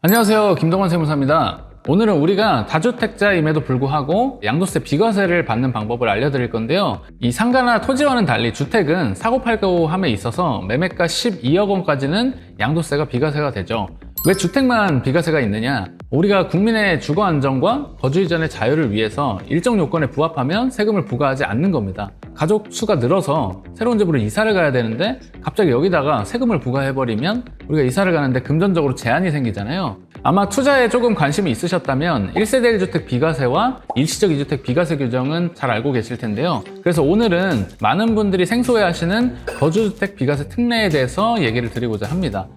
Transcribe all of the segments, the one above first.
안녕하세요, 김동원 세무사입니다. 오늘은 우리가 다주택자임에도 불구하고 양도세 비과세를 받는 방법을 알려드릴 건데요. 이 상가나 토지와는 달리 주택은 사고팔고 함에 있어서 매매가 12억 원까지는 양도세가 비과세가 되죠. 왜 주택만 비과세가 있느냐? 우리가 국민의 주거 안정과 거주 이전의 자유를 위해서 일정 요건에 부합하면 세금을 부과하지 않는 겁니다. 가족 수가 늘어서 새로운 집으로 이사를 가야 되는데 갑자기 여기다가 세금을 부과해버리면 우리가 이사를 가는데 금전적으로 제한이 생기잖아요. 아마 투자에 조금 관심이 있으셨다면 1세대 1주택 비과세와 일시적 2주택 비과세 규정은 잘 알고 계실 텐데요. 그래서 오늘은 많은 분들이 생소해하시는 거주주택 비과세 특례에 대해서 얘기를 드리고자 합니다.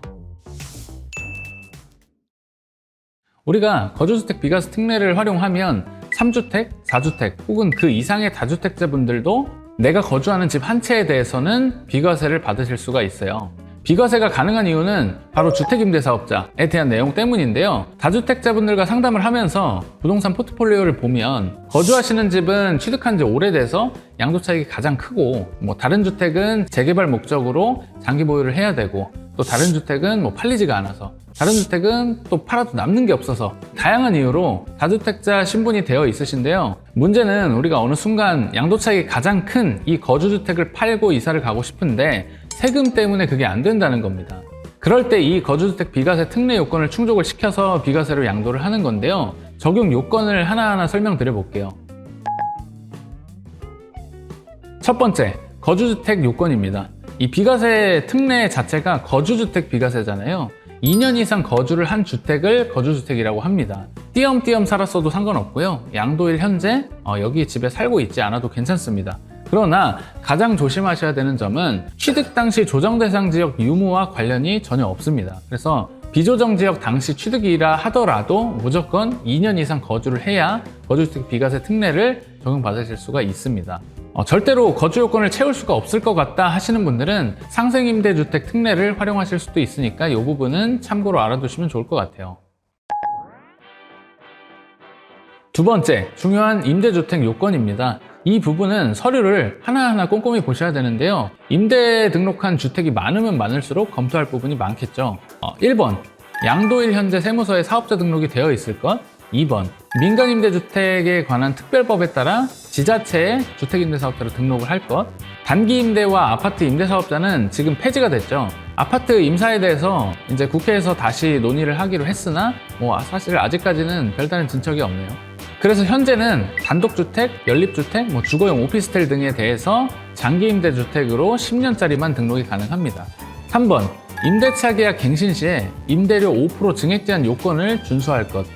우리가 거주주택 비과세 특례를 활용하면 3주택, 4주택 혹은 그 이상의 다주택자분들도 내가 거주하는 집 한 채에 대해서는 비과세를 받으실 수가 있어요. 비과세가 가능한 이유는 바로 주택임대사업자에 대한 내용 때문인데요. 다주택자분들과 상담을 하면서 부동산 포트폴리오를 보면 거주하시는 집은 취득한 지 오래돼서 양도 차익이 가장 크고 다른 주택은 재개발 목적으로 장기 보유를 해야 되고 또 다른 주택은 팔리지가 않아서 다른 주택은 또 팔아도 남는 게 없어서 다양한 이유로 다주택자 신분이 되어 있으신데요. 문제는 우리가 어느 순간 양도 차익이 가장 큰 이 거주주택을 팔고 이사를 가고 싶은데 세금 때문에 그게 안 된다는 겁니다. 그럴 때 이 거주주택 비과세 특례 요건을 충족을 시켜서 비과세로 양도를 하는 건데요. 적용 요건을 하나하나 설명드려 볼게요. 첫 번째, 거주주택 요건입니다. 이 비과세 특례 자체가 거주주택 비과세잖아요. 2년 이상 거주를 한 주택을 거주주택이라고 합니다. 띄엄띄엄 살았어도 상관없고요. 양도일 현재 여기 집에 살고 있지 않아도 괜찮습니다. 그러나 가장 조심하셔야 되는 점은 취득 당시 조정 대상 지역 유무와 관련이 전혀 없습니다. 그래서 비조정 지역 당시 취득이라 하더라도 무조건 2년 이상 거주를 해야 거주주택 비과세 특례를 적용받으실 수가 있습니다. 절대로 거주 요건을 채울 수가 없을 것 같다 하시는 분들은 상생임대주택 특례를 활용하실 수도 있으니까 이 부분은 참고로 알아두시면 좋을 것 같아요. 두 번째, 중요한 임대주택 요건입니다. 이 부분은 서류를 하나하나 꼼꼼히 보셔야 되는데요. 임대에 등록한 주택이 많으면 많을수록 검토할 부분이 많겠죠. 1번, 양도일 현재 세무서에 사업자 등록이 되어 있을 것. 2번, 민간임대주택에 관한 특별법에 따라 지자체에 주택임대사업자로 등록을 할 것. 단기임대와 아파트 임대사업자는 지금 폐지가 됐죠. 아파트 임사에 대해서 이제 국회에서 다시 논의를 하기로 했으나 사실 아직까지는 별다른 진척이 없네요. 그래서 현재는 단독주택, 연립주택, 주거용 오피스텔 등에 대해서 장기임대주택으로 10년짜리만 등록이 가능합니다. 3번, 임대차 계약 갱신 시에 임대료 5% 증액 제한 요건을 준수할 것.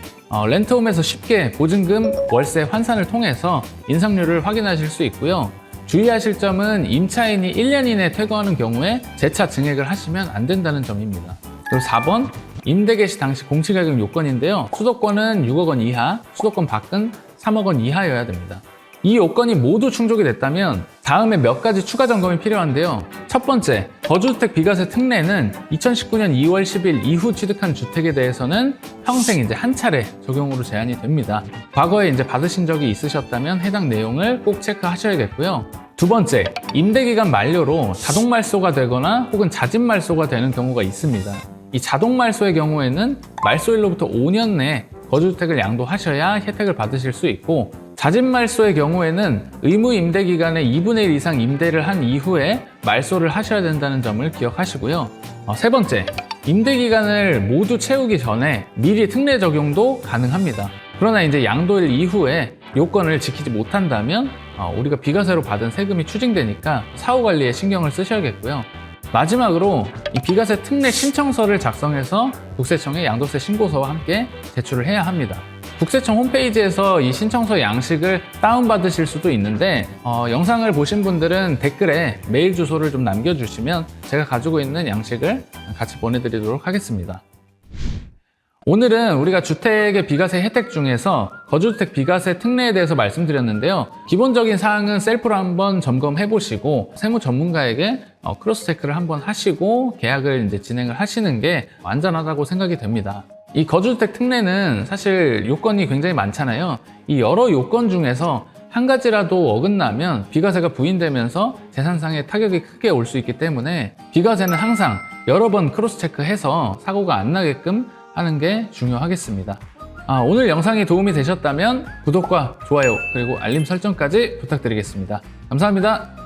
렌트홈에서 쉽게 보증금, 월세 환산을 통해서 인상률을 확인하실 수 있고요. 주의하실 점은 임차인이 1년 이내에 퇴거하는 경우에 재차 증액을 하시면 안 된다는 점입니다. 그리고 4번, 임대 개시 당시 공시가격 요건인데요. 수도권은 6억 원 이하, 수도권 밖은 3억 원 이하여야 됩니다. 이 요건이 모두 충족이 됐다면 다음에 몇 가지 추가 점검이 필요한데요. 첫 번째, 거주주택 비과세 특례는 2019년 2월 10일 이후 취득한 주택에 대해서는 평생 한 차례 적용으로 제한이 됩니다. 과거에 받으신 적이 있으셨다면 해당 내용을 꼭 체크하셔야겠고요. 두 번째, 임대기간 만료로 자동 말소가 되거나 혹은 자진 말소가 되는 경우가 있습니다. 이 자동 말소의 경우에는 말소일로부터 5년 내에 거주주택을 양도하셔야 혜택을 받으실 수 있고, 자진 말소의 경우에는 의무 임대 기간의 2분의 1 이상 임대를 한 이후에 말소를 하셔야 된다는 점을 기억하시고요. 세 번째, 임대 기간을 모두 채우기 전에 미리 특례 적용도 가능합니다. 그러나 양도일 이후에 요건을 지키지 못한다면 우리가 비과세로 받은 세금이 추징되니까 사후 관리에 신경을 쓰셔야겠고요. 마지막으로 이 비과세 특례 신청서를 작성해서 국세청에 양도세 신고서와 함께 제출을 해야 합니다. 국세청 홈페이지에서 이 신청서 양식을 다운받으실 수도 있는데 영상을 보신 분들은 댓글에 메일 주소를 좀 남겨주시면 제가 가지고 있는 양식을 같이 보내드리도록 하겠습니다. 오늘은 우리가 주택의 비과세 혜택 중에서 거주주택 비과세 특례에 대해서 말씀드렸는데요. 기본적인 사항은 셀프로 한번 점검해 보시고 세무 전문가에게 크로스 체크를 한번 하시고 계약을 진행을 하시는 게 안전하다고 생각이 됩니다. 이 거주주택 특례는 사실 요건이 굉장히 많잖아요. 이 여러 요건 중에서 한 가지라도 어긋나면 비과세가 부인되면서 재산상의 타격이 크게 올 수 있기 때문에 비과세는 항상 여러 번 크로스 체크해서 사고가 안 나게끔 하는 게 중요하겠습니다. 오늘 영상이 도움이 되셨다면 구독과 좋아요 그리고 알림 설정까지 부탁드리겠습니다. 감사합니다.